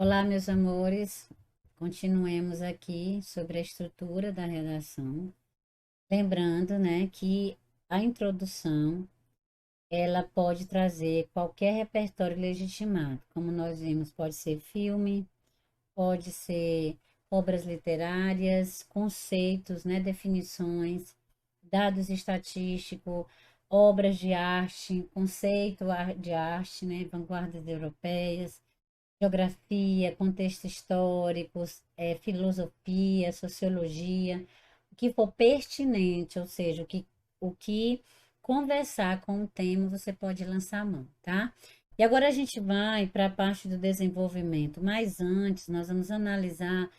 Olá, meus amores. Continuemos aqui sobre a estrutura da redação. Lembrando, né, que a introdução, ela pode trazer qualquer repertório legitimado. Como nós vimos, pode ser filme, pode ser obras literárias, conceitos, né, definições, dados estatísticos, obras de arte, de arte, né, vanguardas europeias, geografia, contexto histórico, filosofia, sociologia, o que for pertinente, ou seja, o que conversar com o tema, você pode lançar a mão, tá? E agora a gente vai para a parte do desenvolvimento, mas antes nós vamos analisar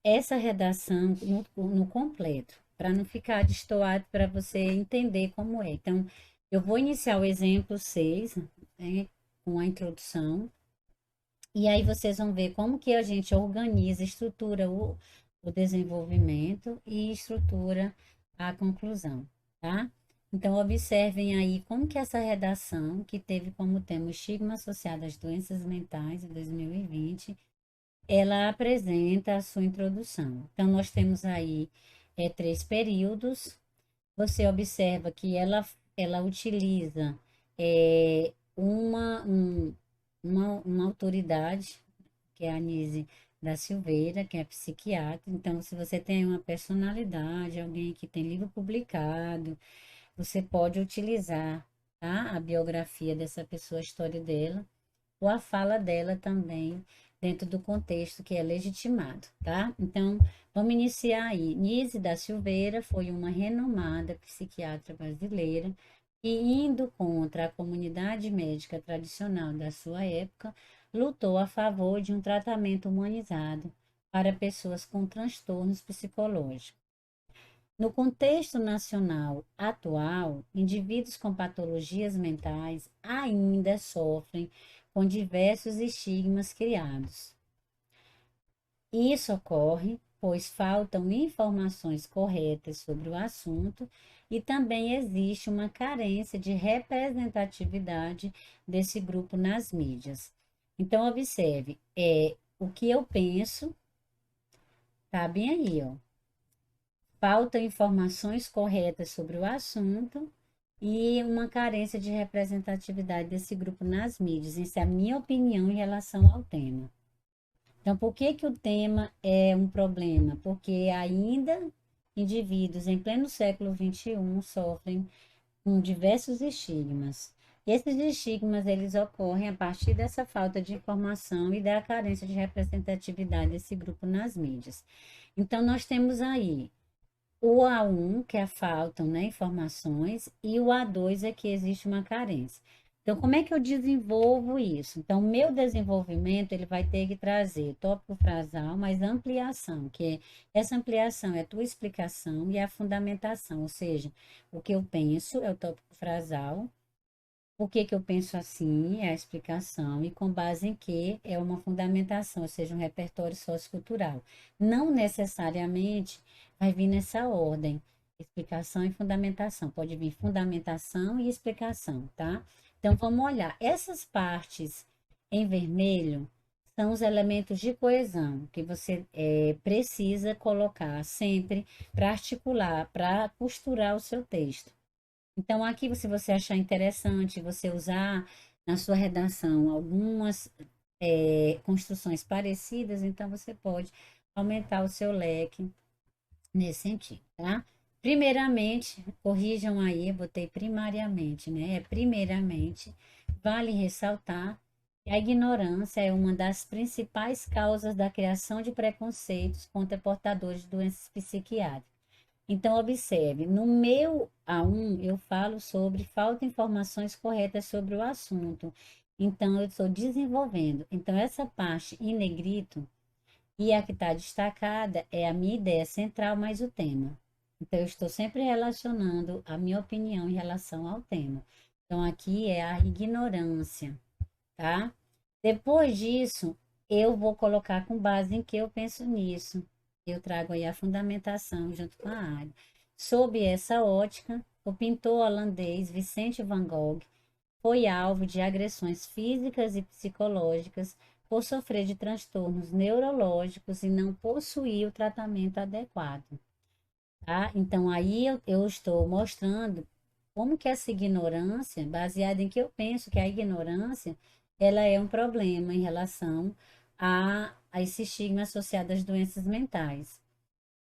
essa redação no completo, para não ficar destoado, para você entender como é. Então, eu vou iniciar o exemplo 6, né, com a introdução. E aí vocês vão ver como que a gente organiza, estrutura o desenvolvimento e estrutura a conclusão, tá? Então, observem aí como que essa redação, que teve como tema o estigma associado às doenças mentais em 2020, ela apresenta a sua introdução. Então, nós temos aí três períodos. Você observa que ela utiliza uma autoridade, que é a Anise da Silveira, que é psiquiatra. Então, se você tem uma personalidade, alguém que tem livro publicado, você pode utilizar, tá, a biografia dessa pessoa, a história dela, ou a fala dela também, dentro do contexto que é legitimado, tá? Então, vamos iniciar aí. Nise da Silveira foi uma renomada psiquiatra brasileira que, indo contra a comunidade médica tradicional da sua época, lutou a favor de um tratamento humanizado para pessoas com transtornos psicológicos. No contexto nacional atual, indivíduos com patologias mentais ainda sofrem com diversos estigmas criados. Isso ocorre pois faltam informações corretas sobre o assunto e também existe uma carência de representatividade desse grupo nas mídias. Então, observe, o que eu penso, tá bem aí, ó. Faltam informações corretas sobre o assunto e uma carência de representatividade desse grupo nas mídias. Isso é a minha opinião em relação ao tema. Então, por que que o tema é um problema? Porque ainda indivíduos em pleno século XXI sofrem com diversos estigmas. Esses estigmas, eles ocorrem a partir dessa falta de informação e da carência de representatividade desse grupo nas mídias. Então, nós temos aí o A1, que é faltam, né, informações, e o A2 é que existe uma carência. Então, como é que eu desenvolvo isso? Então, o meu desenvolvimento, ele vai ter que trazer tópico frasal, mais ampliação, essa ampliação é a tua explicação e a fundamentação, ou seja, o que eu penso é o tópico frasal, por que que eu penso assim, é a explicação, e com base em que é uma fundamentação, ou seja, um repertório sociocultural. Não necessariamente vai vir nessa ordem, explicação e fundamentação. Pode vir fundamentação e explicação, tá? Então, vamos olhar. Essas partes em vermelho são os elementos de coesão que você precisa colocar sempre para articular, para costurar o seu texto. Então, aqui, se você achar interessante você usar na sua redação algumas construções parecidas, então você pode aumentar o seu leque nesse sentido, tá? Primeiramente, corrijam aí, eu botei primariamente, né? Primeiramente, vale ressaltar que a ignorância é uma das principais causas da criação de preconceitos contra portadores de doenças psiquiátricas. Então, observe, no meu A1 eu falo sobre falta de informações corretas sobre o assunto. Então, eu estou desenvolvendo. Então, essa parte em negrito e a que está destacada é a minha ideia central mais o tema. Então, eu estou sempre relacionando a minha opinião em relação ao tema. Então, aqui é a ignorância, tá? Depois disso, eu vou colocar com base em que eu penso nisso. Eu trago aí a fundamentação junto com a área. Sob essa ótica, o pintor holandês Vicente van Gogh foi alvo de agressões físicas e psicológicas por sofrer de transtornos neurológicos e não possuir o tratamento adequado, tá? Então, aí eu estou mostrando como que essa ignorância, baseada em que eu penso que a ignorância, ela é um problema em relação a esse estigma associado às doenças mentais.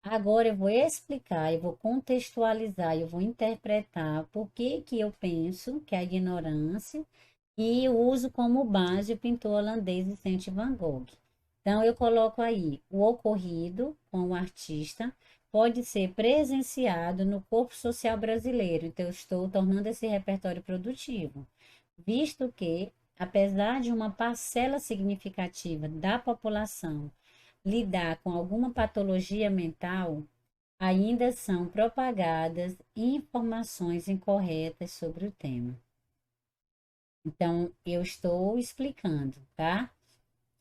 Agora eu vou explicar, eu vou contextualizar, eu vou interpretar por que que eu penso que a ignorância e eu uso como base o pintor holandês Vincent van Gogh. Então eu coloco aí o ocorrido com o artista pode ser presenciado no corpo social brasileiro. Então eu estou tornando esse repertório produtivo, visto que apesar de uma parcela significativa da população lidar com alguma patologia mental, ainda são propagadas informações incorretas sobre o tema. Então, eu estou explicando, tá?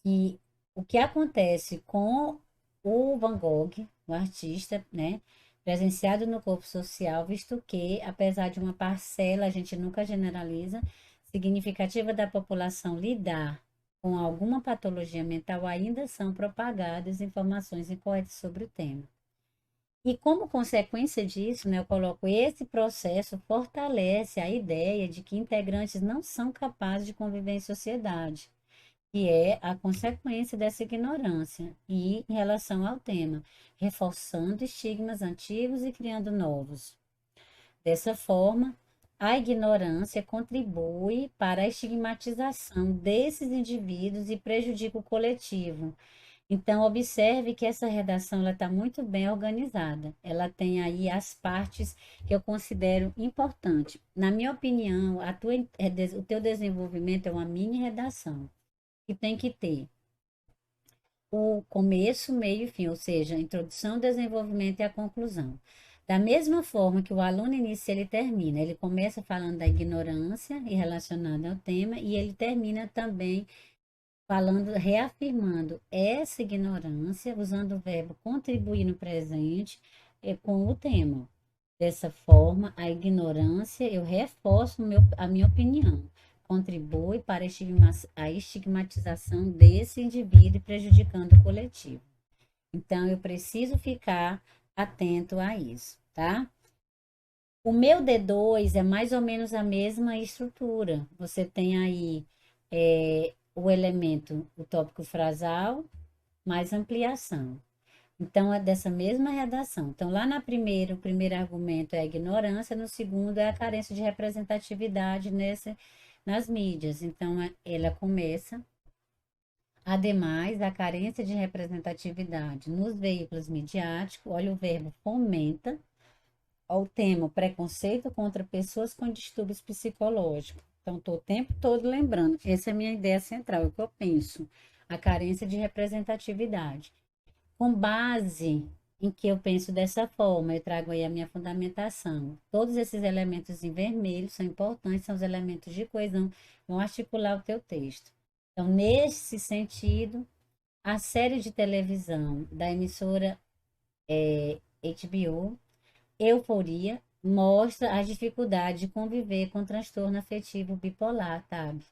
Que o que acontece com o Van Gogh, o artista, né? Presenciado no corpo social, visto que, apesar de uma parcela, a gente nunca generaliza, significativa da população lidar com alguma patologia mental, ainda são propagadas informações incorretas sobre o tema. E como consequência disso, né, eu coloco esse processo fortalece a ideia de que integrantes não são capazes de conviver em sociedade, que é a consequência dessa ignorância e em relação ao tema, reforçando estigmas antigos e criando novos. Dessa forma, a ignorância contribui para a estigmatização desses indivíduos e prejudica o coletivo. Então, observe que essa redação está muito bem organizada. Ela tem aí as partes que eu considero importantes. Na minha opinião, o teu desenvolvimento é uma mini redação, que tem que ter o começo, meio e fim, ou seja, a introdução, desenvolvimento e a conclusão. Da mesma forma que o aluno inicia, ele termina. Ele começa falando da ignorância e relacionado ao tema, e ele termina também falando, reafirmando essa ignorância, usando o verbo contribuir no presente com o tema. Dessa forma, a ignorância, eu reforço a minha opinião, contribui para a estigmatização desse indivíduo, prejudicando o coletivo. Então, eu preciso ficar atento a isso, tá? O meu D2 é mais ou menos a mesma estrutura. Você tem aí o elemento, o tópico frasal, mais ampliação. Então, é dessa mesma redação. Então, lá na primeira, o primeiro argumento é a ignorância, no segundo é a carência de representatividade nas mídias. Então, ela começa, ademais, a carência de representatividade nos veículos midiáticos, olha o verbo fomenta, ao tema preconceito contra pessoas com distúrbios psicológicos. Então, estou o tempo todo lembrando, essa é a minha ideia central, é o que eu penso, a carência de representatividade. Com base em que eu penso dessa forma, eu trago aí a minha fundamentação. Todos esses elementos em vermelho são importantes, são os elementos de coesão, vão articular o teu texto. Então, nesse sentido, a série de televisão da emissora HBO, Euforia, mostra as dificuldades de conviver com transtorno afetivo bipolar, sabe?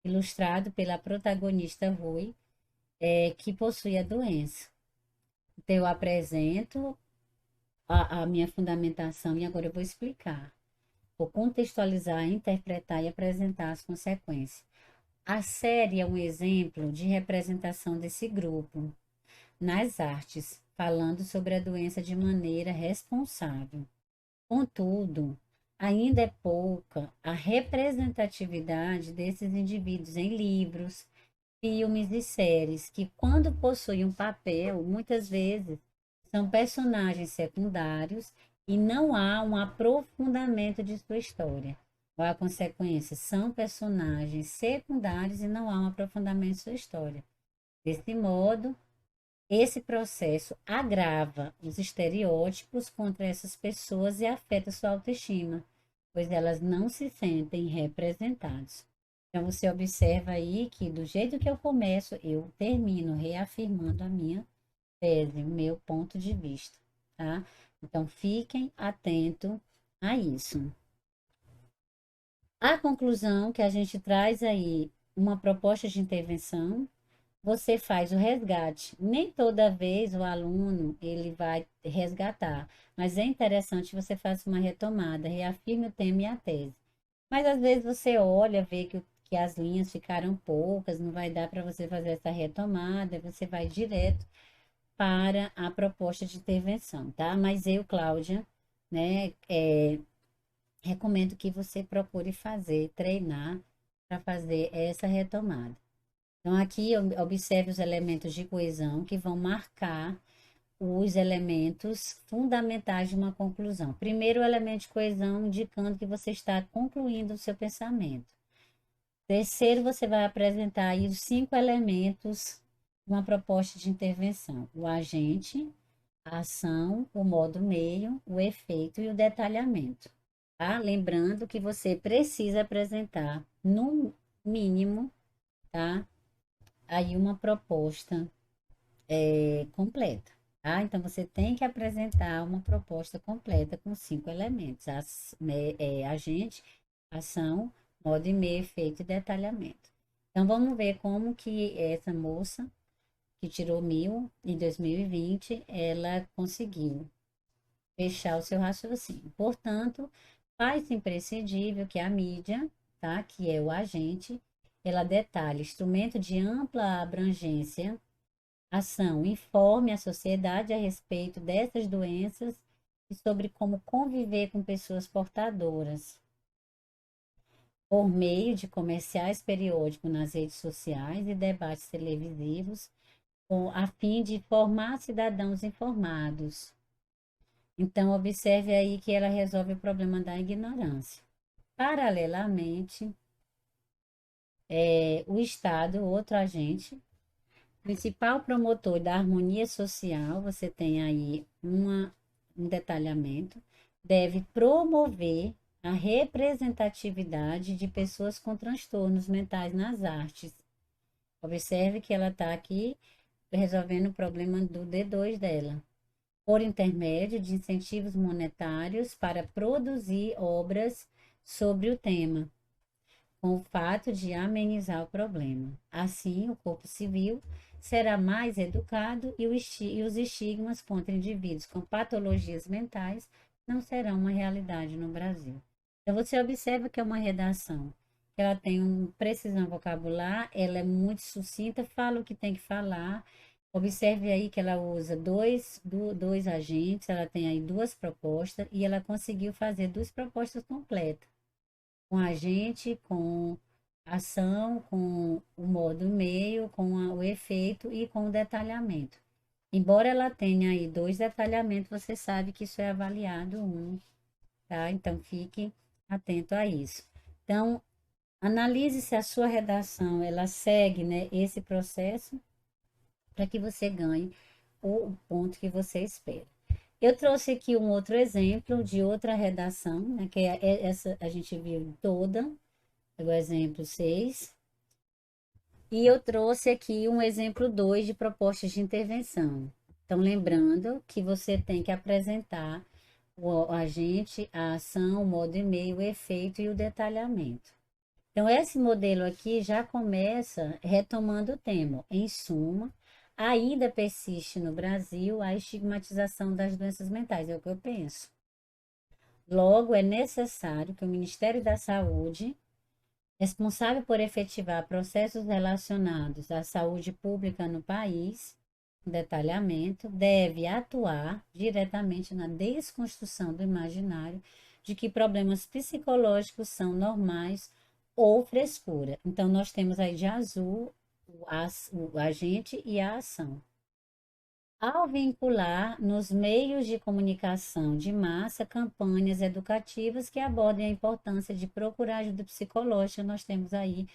Ilustrado pela protagonista Rui, que possui a doença. Então, eu apresento a minha fundamentação e agora eu vou explicar. Vou contextualizar, interpretar e apresentar as consequências. A série é um exemplo de representação desse grupo nas artes, falando sobre a doença de maneira responsável. Contudo, ainda é pouca a representatividade desses indivíduos em livros, filmes e séries, que, quando possuem um papel, muitas vezes são personagens secundários e não há um aprofundamento de sua história. Qual a consequência? São personagens secundários e não há um aprofundamento de sua história. Desse modo, esse processo agrava os estereótipos contra essas pessoas e afeta sua autoestima, pois elas não se sentem representadas. Então, você observa aí que, do jeito que eu começo, eu termino reafirmando a minha tese, o meu ponto de vista, tá? Então, fiquem atentos a isso. A conclusão que a gente traz aí, uma proposta de intervenção, você faz o resgate. Nem toda vez o aluno ele vai resgatar, mas é interessante você faça uma retomada, reafirme o tema e a tese. Mas às vezes você olha, vê que as linhas ficaram poucas, não vai dar para você fazer essa retomada, você vai direto para a proposta de intervenção, tá? Mas eu, Cláudia, né, recomendo que você procure fazer, treinar para fazer essa retomada. Então, aqui observe os elementos de coesão que vão marcar os elementos fundamentais de uma conclusão. Primeiro, o elemento de coesão indicando que você está concluindo o seu pensamento. Terceiro, você vai apresentar aí os 5 elementos de uma proposta de intervenção: o agente, a ação, o modo meio, o efeito e o detalhamento. Tá? Lembrando que você precisa apresentar, no mínimo, tá? Aí uma proposta completa, tá? Então, você tem que apresentar uma proposta completa com 5 elementos: agente, ação, modo e meio, efeito e detalhamento. Então, vamos ver como que essa moça, que tirou 1.000 em 2020, ela conseguiu fechar o seu raciocínio. Portanto, faz imprescindível que a mídia, tá? Que é o agente, ela detalhe instrumento de ampla abrangência. Ação: informe a sociedade a respeito dessas doenças e sobre como conviver com pessoas portadoras, por meio de comerciais periódicos nas redes sociais e debates televisivos, a fim de formar cidadãos informados. Então, observe aí que ela resolve o problema da ignorância. Paralelamente, o Estado, outro agente, principal promotor da harmonia social, você tem aí um detalhamento, deve promover a representatividade de pessoas com transtornos mentais nas artes. Observe que ela está aqui resolvendo o problema do D2 dela, por intermédio de incentivos monetários para produzir obras sobre o tema, com o fato de amenizar o problema. Assim, o corpo civil será mais educado e os estigmas contra indivíduos com patologias mentais não serão uma realidade no Brasil. Então, você observa que é uma redação. Ela tem uma precisão vocabular, ela é muito sucinta, fala o que tem que falar. Observe aí que ela usa dois agentes, ela tem aí 2 propostas e ela conseguiu fazer 2 propostas completas com a gente, com a ação, com o modo meio, com o efeito e com o detalhamento. Embora ela tenha aí 2 detalhamentos, você sabe que isso é avaliado um, tá? Então fique atento a isso. Então, analise se a sua redação ela segue, né, esse processo para que você ganhe o ponto que você espera. Eu trouxe aqui um outro exemplo de outra redação, né, que essa a gente viu toda, o exemplo 6. E eu trouxe aqui um exemplo 2 de propostas de intervenção. Então, lembrando que você tem que apresentar o agente, a ação, o modo e meio, o efeito e o detalhamento. Então, esse modelo aqui já começa retomando o tema. Em suma, ainda persiste no Brasil a estigmatização das doenças mentais, é o que eu penso. Logo, é necessário que o Ministério da Saúde, responsável por efetivar processos relacionados à saúde pública no país, detalhamento, deve atuar diretamente na desconstrução do imaginário de que problemas psicológicos são normais ou frescura. Então, nós temos aí de azul o agente e a ação. Ao vincular nos meios de comunicação de massa campanhas educativas que abordem a importância de procurar ajuda psicológica, nós temos aí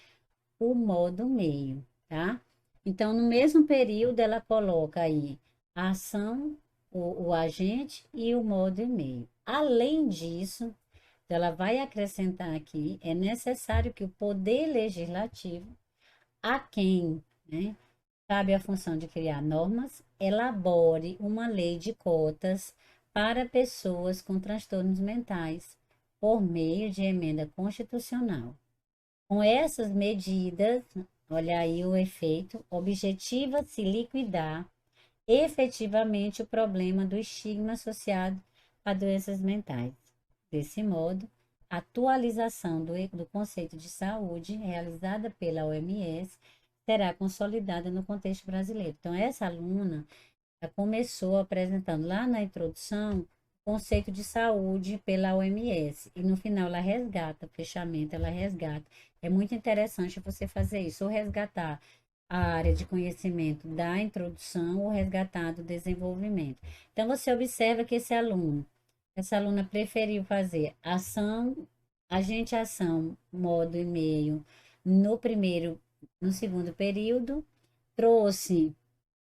o modo meio, tá? Então, no mesmo período, ela coloca aí a ação, o agente e o modo e meio. Além disso, ela vai acrescentar aqui, é necessário que o poder legislativo, a quem, né, cabe a função de criar normas, elabore uma lei de cotas para pessoas com transtornos mentais por meio de emenda constitucional. Com essas medidas, Olha aí o efeito. Objetiva-se liquidar efetivamente o problema do estigma associado a doenças mentais. Desse modo, a atualização do conceito de saúde realizada pela OMS será consolidada no contexto brasileiro. Então, essa aluna ela começou apresentando lá na introdução o conceito de saúde pela OMS e no final ela resgata, fechamento, ela resgata. É muito interessante você fazer isso, ou resgatar a área de conhecimento da introdução ou resgatar do desenvolvimento. Então você observa que essa aluna preferiu fazer ação, agente ação, modo e meio no segundo período, trouxe,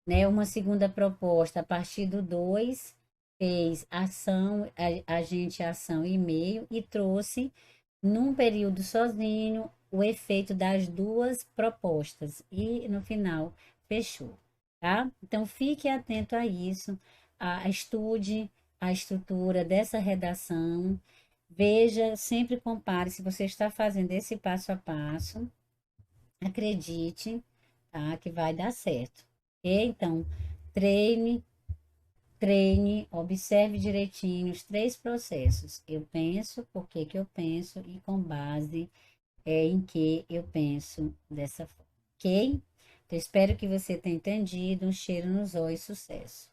né, uma segunda proposta a partir do 2 fez ação, agente, ação e meio, e trouxe num período sozinho o efeito das duas propostas, e no final fechou, tá? Então fique atento a isso, estude a estrutura dessa redação, veja, sempre compare se você está fazendo esse passo a passo, acredite, tá? Que vai dar certo. Ok? Então, treine, treine, observe direitinho os três processos. Eu penso, por que que eu penso e com base em que eu penso dessa forma. Ok? Então, espero que você tenha entendido. Um cheiro nos olhos, sucesso.